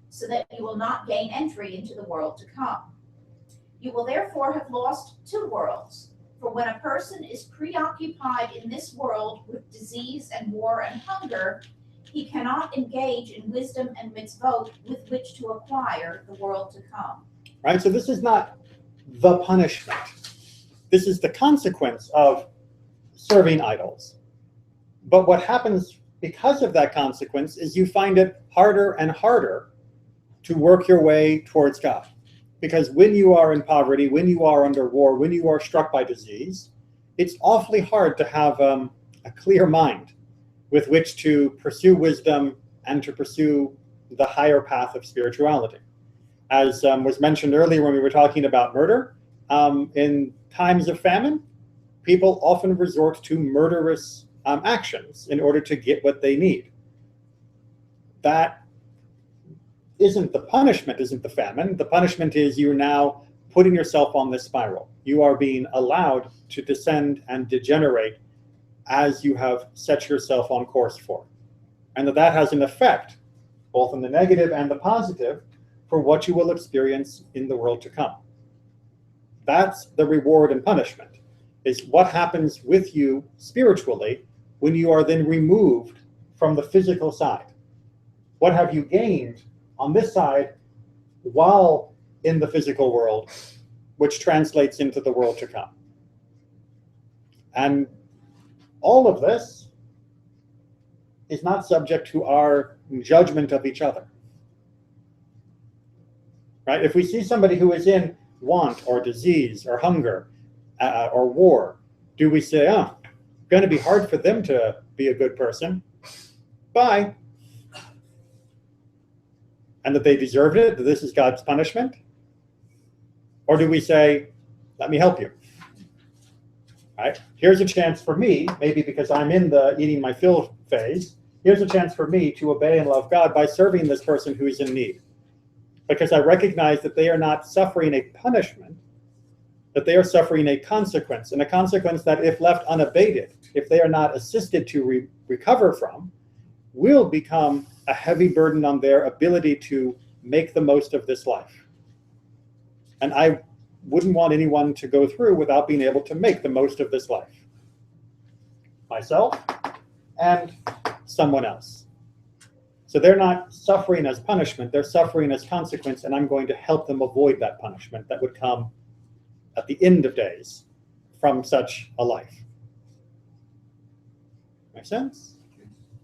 so that you will not gain entry into the world to come. You will therefore have lost two worlds. For when a person is preoccupied in this world with disease and war and hunger, He cannot engage in wisdom and mitzvot with which to acquire the world to come. Right? So this is not the punishment. This is the consequence of serving idols. But what happens because of that consequence is you find it harder and harder to work your way towards God. Because when you are in poverty, when you are under war, when you are struck by disease, it's awfully hard to have a clear mind with which to pursue wisdom and to pursue the higher path of spirituality. As was mentioned earlier when we were talking about murder, in times of famine, people often resort to murderous actions in order to get what they need. That isn't the punishment, isn't the famine. The punishment is you're now putting yourself on this spiral. You are being allowed to descend and degenerate as you have set yourself on course for. And that has an effect, both in the negative and the positive, for what you will experience in the world to come. That's the reward and punishment, is what happens with you spiritually when you are then removed from the physical side. What have you gained on this side while in the physical world, which translates into the world to come? And all of this is not subject to our judgment of each other. Right? If we see somebody who is in want or disease or hunger or war, do we say, oh, going to be hard for them to be a good person? Bye. And that they deserved it, that this is God's punishment? Or do we say, let me help you? Right? Here's a chance for me, maybe because I'm in the eating my fill phase, here's a chance for me to obey and love God by serving this person who is in need. Because I recognize that they are not suffering a punishment, that they are suffering a consequence, and a consequence that if left unabated, if they are not assisted to recover from, will become a heavy burden on their ability to make the most of this life. And I wouldn't want anyone to go through without being able to make the most of this life. Myself and someone else. So they're not suffering as punishment, they're suffering as consequence, and I'm going to help them avoid that punishment that would come at the end of days from such a life. Make sense?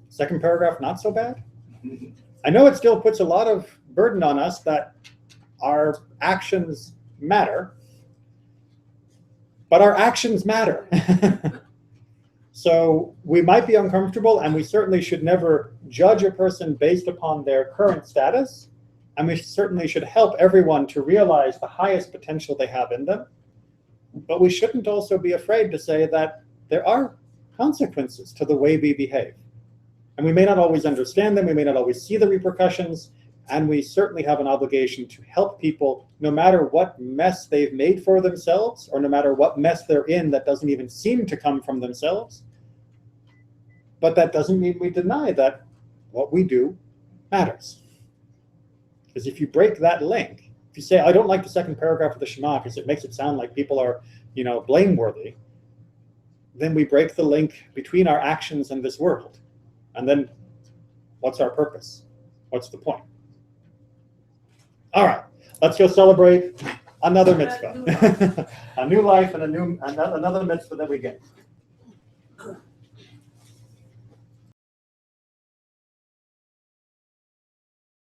Second paragraph, not so bad? I know it still puts a lot of burden on us that our actions matter, but our actions matter. So we might be uncomfortable, and we certainly should never judge a person based upon their current status, and we certainly should help everyone to realize the highest potential they have in them. But we shouldn't also be afraid to say that there are consequences to the way we behave. And we may not always understand them, we may not always see the repercussions, and we certainly have an obligation to help people no matter what mess they've made for themselves, or no matter what mess they're in that doesn't even seem to come from themselves. But that doesn't mean we deny that what we do matters. Because if you break that link, if you say, I don't like the second paragraph of the Shema because it makes it sound like people are, blameworthy, then we break the link between our actions and this world. And then what's our purpose? What's the point? All right, let's go celebrate another mitzvah. A new life and another mitzvah that we get.